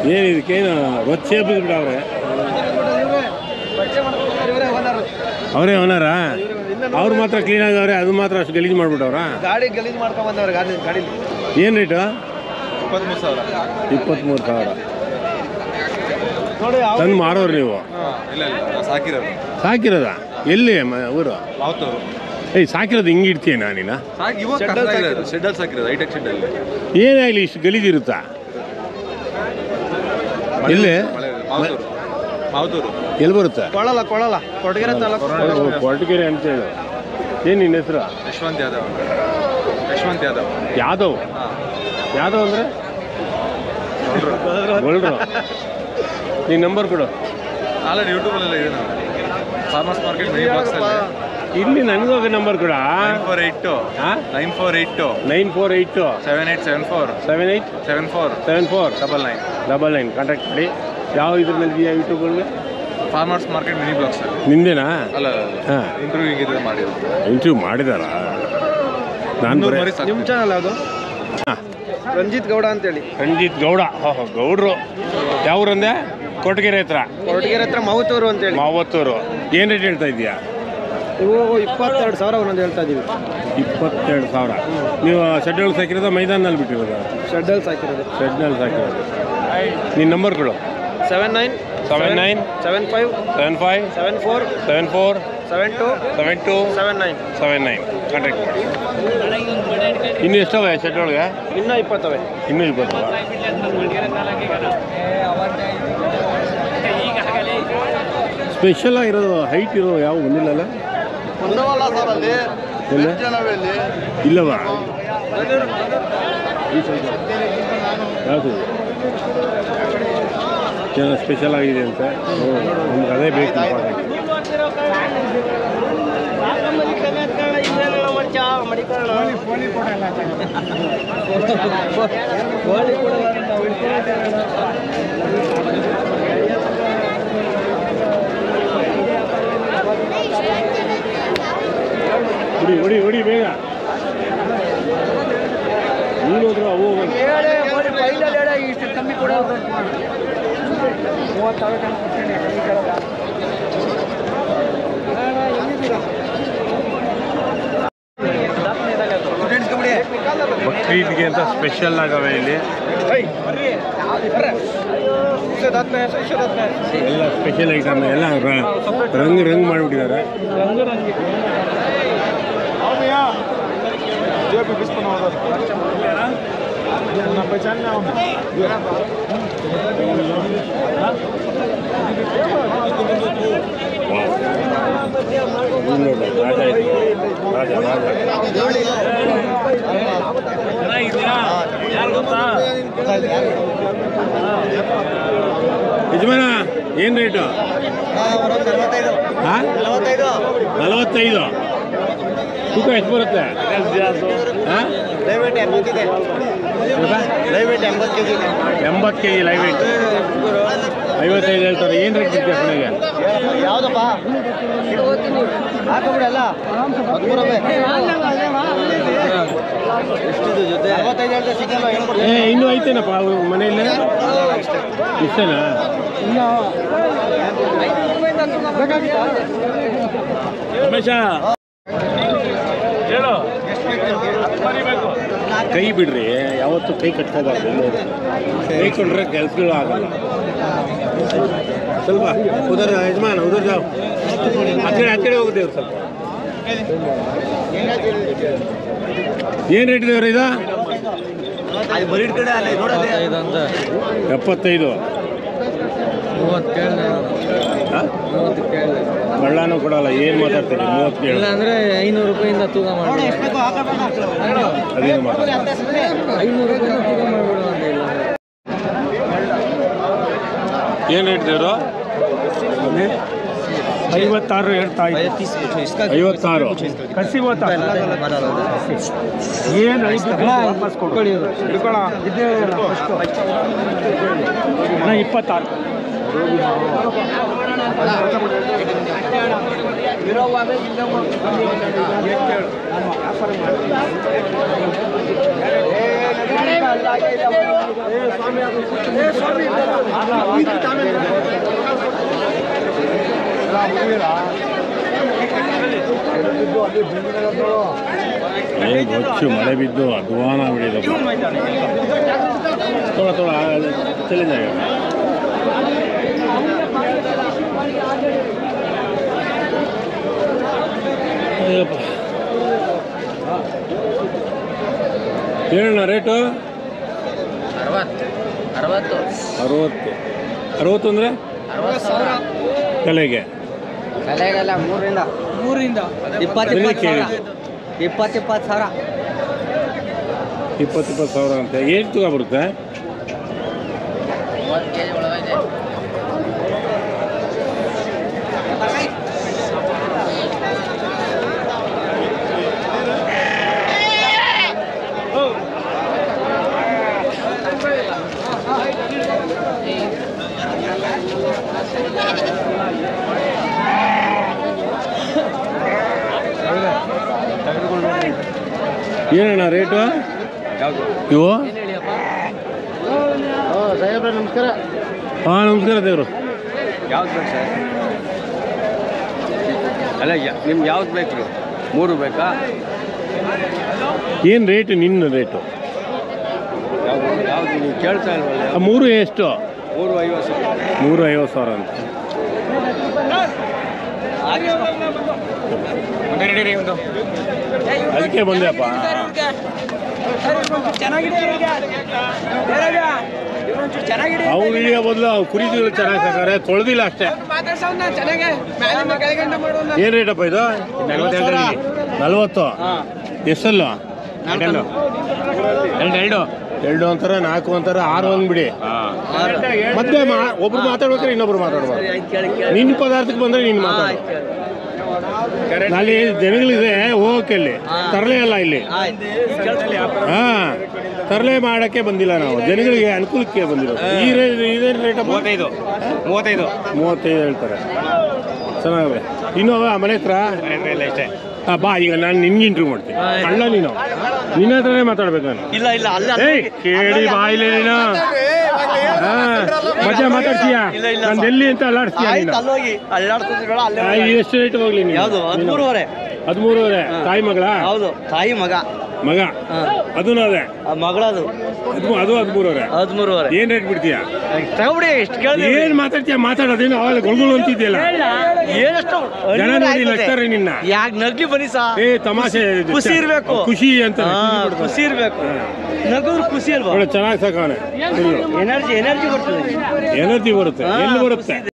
ಏನು ಇದಕ್ಕೇನು ಗೊತ್ತೇ ಬಿದ್ದುಬಿಟ್ಟವ್ರೆ ಅವರೇ ಓನರಾ ಅವ್ರು ಮಾತ್ರ ಕ್ಲೀನಾಗಿ ಅವ್ರೆ ಅದು ಮಾತ್ರ ಅಷ್ಟು ಗಲೀಜು ಮಾಡ್ಬಿಟ್ಟವ್ರ ಗಾಡಿ ಗಲೀಜು ಮಾಡ್ಕೊಂಡು ಬಂದವ್ರೆ ಗಾಡಿ ಏನು ರೇಟು 23,000 23,000 ನೋಡಿ ತಂದು ಮಾರೋರು ನೀವು ಸಾಕಿರೋದ ಎಲ್ಲಿ ಊರು ಏಯ್ ಸಾಕಿರೋದು ಹಿಂಗೆ ಇಡ್ತೀಯ ನೀನು ಏನಾಗಲಿ ಇಷ್ಟು ಗಲೀಜಿರುತ್ತಾ ಎಲ್ಲಿ ಎಲ್ಲಿ ಬರುತ್ತೆ ಕೊಳಲ ಕೊಡಗೆರೆ ತಾಲೂಕು ಕೊರಟಗೆರೆ ಅಂತ ಹೇಳು ಏನು ನಿನ್ನ ಹೆಸರು ಯಶವಂತ್ ಯಾದವ್ ಯಾದವ್ ಅಂದರೆ ಗೊಲ್ಡ್ರು ನೀನು ನಂಬರ್ ಕೊಡು ಆಲ್ರೆಡಿ ಯೂಟ್ಯೂಬಲ್ಲೆಲ್ಲ ಇದೆ ನಾವು ಫಾರ್ಮರ್ಸ್ ಮಾರ್ಕೆಟ್ ಮಿನಿ ಬಾಕ್ಸ್ ಅಲ್ಲಿ ಇಲ್ಲಿ ನನಗೋಗಿ ನಂಬರ್ ಕೊಡ 948 7874 ಕಾಂಟ್ಯಾಕ್ಟ್ ಮಾಡಿ ಯಾವ ಇದ್ರಲ್ಲಿ ಇದೆಯಾ ಯೂಟ್ಯೂಬಲ್ಲಿ ಫಾರ್ಮರ್ಸ್ ಮಾರ್ಕೆಟ್ ಮಿನಿ ಬಾಕ್ಸ್ ನಿಂದೇನಾ ಅಲ್ಲ ಹಾಂ ಇಂಟರ್ವ್ಯೂ ಮಾಡಿದಾರಾ ನಾನು ನಿಮ್ಮ ಚಾನಲ್ ಯಾವುದು ರಂಜಿತ್ ಗೌಡ ಅಂತೇಳಿ ರಂಜಿತ್ ಗೌಡ ಗೌಡ್ರು ಯಾವ್ರಂದೆ ಕೊರಟಗೆರೆ ಹತ್ರ ಮಾವತ್ತೂರು ಅಂತೇಳಿ ಮಾವತ್ತೂರು ಏನು ರೇಟ್ ಹೇಳ್ತಾ ಇದೆಯಾ ಇವು 22,000 ಒಂದೊಂದು ಹೇಳ್ತಾ ಇದೀವಿ 22,000 ನೀವು ಶೆಡ್ಯೂಲ್ ಸಾಕಿರೋದು ಮೈದಾನಲ್ಲಿ ಬಿಟ್ಟಿರೋದು ಶೆಡ್ಡಲ್ಲಿ ಸಾಕಿರೋದು ನಿನ್ನ ನಂಬರ್ ಕೊಡು 79 75 74 72 79 ಕಾಂಟ್ಯಾಕ್ಟ್ ಮಾಡಿ ಇನ್ನೂ ಎಷ್ಟವೆ ಶೆಡ್ಯೂಲ್ಗೆ ಇನ್ನೂ 20 ಸ್ಪೆಷಲ್ ಆಗಿರೋದು ಹೈಟ್ ಇರೋ ಯಾವ ಬಂದಿಲ್ಲಲ್ಲ ಇಲ್ಲವಾ ಯಾವುದು ಚೆನ್ನಾಗಿ ಸ್ಪೆಷಲ್ ಆಗಿದೆ ಅಂತ ನಮ್ಗೆ ಅದೇ ಬೇಕು ಹೊಡಿ ಬೇಗ ನೀನು ಹೋದ್ರು ಅವು ಇಷ್ಟು ಕಮ್ಮಿ ಕೂಡ 30,000 ಬಕ್ರೀದ್ಗೆ ಅಂತ ಸ್ಪೆಷಲ್ ಆಗವೆ ಇಲ್ಲಿ ಎಲ್ಲ ಸ್ಪೆಷಲ್ ಐಟಮ್ ಎಲ್ಲ ರಂಗ್ ಮಾಡಿಬಿಟ್ಟಿದ್ದಾರೆ ಯಜಮಾನ ಏನು ರೇಟು 45 ತೂಕ ಎಷ್ಟು ಬರುತ್ತೆ ದಯವಿಟ್ಟು 80 kg ಲೈವ್ ವೇಟ್ 55 ಹೇಳ್ತಾರೆ ಏನು ರೇಟ್ ಸಿಗ್ತದೆ ಕೊನೆಗೆ ಯಾವುದಪ್ಪ ಹಾಕೋಬಿಡಲ್ಲ ಇನ್ನೂ ಐತೇನಪ್ಪ ಮನೆಯಲ್ಲಿ ಇಷ್ಟೇನಾ ರಮೇಶ ಹೇಳು ಕೈ ಬಿಡ್ರಿ ಯಾವತ್ತು ಕೈ ಕಟ್ಕೋಬಾರ್ದು ಕೈ ಕೊಂಡ್ರೆ ಕೆಲಸಗಳು ಆಗಲ್ಲ ಸ್ವಲ್ಪ ಉದರ್ ಯಜಮಾನ ಉದರ್ ಜಾವ್ ಆ ಕಡೆ ಹೋಗುತ್ತೇವೆ ಸ್ವಲ್ಪ ಏನು ರೇಟ್ ಇದೆಯವ್ರ ಇದು 75 ಕಳ್ಳನೂ ಕೊಡಲ್ಲ ಏನು ಮಾತಾಡ್ತೀರಿ 30 ಕೇಳಿ ಅಂದರೆ 500 ರೂಪಾಯಿಂದ ತೂಕ ಮಾಡಿ ಅದೇನು ಮಾತಾಡ 500 ರೂಪಾಯಿಂದ ತೂಕ ಮಾಡಿಬಿಡು ಅಂತ ಏನು ರೇಟ್ ದೇವರು 56 ಹೇಳ್ತಾ 56 ಕಸಿ ಗೊತ್ತಾ ಏನು ವಾಪಸ್ ಕೊಡ್ಕೊಳ್ಳಿ ಹಿಡ್ಕೊಳ್ಳ 26 ಹೆಚ್ಚು ಮಳೆ ಬಿದ್ದು ಅಧ್ವಾನ ಬಿಡಿದ ಥೋड़ा थोड़ा चले जाएगा ಏನಣ್ಣ ರೇಟು 60 ಅಂದರೆ ತಲೆಗೆ ತಲೆಗೆಲ್ಲ 3ರಿಂದ 20 ಸಾವಿರ 20 ಸಾವಿರ ಅಂತ ಎಷ್ಟು ತೂಕ ಬರುತ್ತೆ? 30 kg ಒಳಗಿದೆ. ಏನಣ್ಣ ರೇಟು ಇವು? ಸಾಹೇಬ್ರೆ ನಮಸ್ಕಾರ. ಹಾಂ ನಮಸ್ಕಾರ ದೇವರು. ಯಾವ್ದು ಬೇಕು ಸರ್? ಅಲ್ಲ ನಿಮ್ಗೆ ಯಾವ್ದು ಬೇಕು ರೀ? 3 ಬೇಕಾ? ಏನು ರೇಟು ನಿನ್ನ ರೇಟು? ಯಾವ್ದು ನೀವು ಕೇಳ್ತಾ ಇಲ್ವಲ್ಲ? 3 ಎಷ್ಟು? 350 ಸಾವಿರ. 350 ಸಾವಿರ ಅಂತ. ಅದಕ್ಕೆ ಬಂದೆಪ್ಪ. ಅವ್ರು ಹಿಡಿಯೋ ಬದಲು ಕುರಿಗಳು ಚೆನ್ನಾಗಿ ಸಾಕಾರೆ, ತೊಳೆದಿಲ್ಲ ಅಷ್ಟೇ. ಏನು ರೇಟಪ್ಪ ಇದು? 40. ಎಷ್ಟಲ್ಲ? 2 ಅಂತಾರೆ, 4 ಅಂತಾರೆ, 6 ಅಂದ್ಬಿಡಿ. ಮತ್ತೆ ಒಬ್ರು ಮಾತಾಡ್ಬೇಕಾರೆ ಇನ್ನೊಬ್ರು ಮಾತಾಡ್ಬಾರ್ದು. ನಿನ್ನ ಪದಾರ್ಥಕ್ಕೆ ಬಂದರೆ ನೀನು ಮಾತಾಡು. ಅಲ್ಲಿ ಜನಗಳಿದೆ ಹೋಗಕ್ಕೆ, ಇಲ್ಲಿ ತರಲೆ ಅಲ್ಲ ಇಲ್ಲಿ. ಹಾಂ, ತರಲೆ ಮಾಡೋಕ್ಕೆ ಬಂದಿಲ್ಲ ನಾವು, ಜನಗಳಿಗೆ ಅನುಕೂಲಕ್ಕೆ ಬಂದಿರೋದು. ಇದೇನು ರೇಟ್? 35 ಹೇಳ್ತಾರೆ. ಚೆನ್ನಾಗಿದೆ. ಇನ್ನೂ ಮನೆ ಹತ್ರ ಇಲ್ಲ ಇಷ್ಟೇ. ಬಾ, ಈಗ ನಾನು ನಿನ್ಗೆ ಇಂಟರ್ವ್ಯೂ ಮಾಡ್ತೀನಿ. ಅಲ್ಲ ನೀನು ನಿನ್ನ ಹತ್ರನೇ ಮಾತಾಡ್ಬೇಕು ನಾನು. ಇಲ್ಲ ಏಯ್ ಕೇಳಿ ಬಾ ಇಲ್ಲಿ ನೀನು. ಮಜಾ ಮಾತಾಡ್ತೀಯಾ? ನಾನು ಎಲ್ಲಿ ಅಂತ ಅಲ್ಲಾಡ್ತೀಯ? ಎಷ್ಟು ರೇಟ್ ಹೋಗ್ಲಿ? 13.5. ತಾಯಿ ಮಗಳ? ಹೌದು, ತಾಯಿ ಮಗ. ಅದು ಅದೇ ಮಗಳದು. ಅದು 13.5. ಏನ್ ರೇಟ್ ಬಿಡ್ತೀಯಾ? ತಗೊಬಿಡಿ, ಎಷ್ಟು ಕೇಳಿ. ಏನ್ ಮಾತಾಡ್ತೀಯ? ಮಾತಾಡೋದೇನು ಅವಾಗ ಗೊಳ್ಗಳು ಅಂತಿದ್ಯಲ್ಲ. ಏನಷ್ಟು ಜನ ನೋಡಿ ನಗ್ತಾರೆ ನಿನ್ನ. ಯಾಕೆ ನಗ್ಲಿ ಬನ್ನಿ ಸಾ. ತಮಾಷೆ, ಖುಷಿ ಇರ್ಬೇಕು. ಖುಷಿ ಅಂತ ಖುಷಿ ಇರ್ಬೇಕು. ನಗುದ್ರು ಖುಷಿ ಅಲ್ವಾ? ಚೆನ್ನಾಗಿ ಸಾಕವನೆ. ಎನರ್ಜಿ ಬರ್ತದೆ. ಎನರ್ಜಿ ಬರುತ್ತೆ. ಎಲ್ಲಿ ಬರುತ್ತೆ?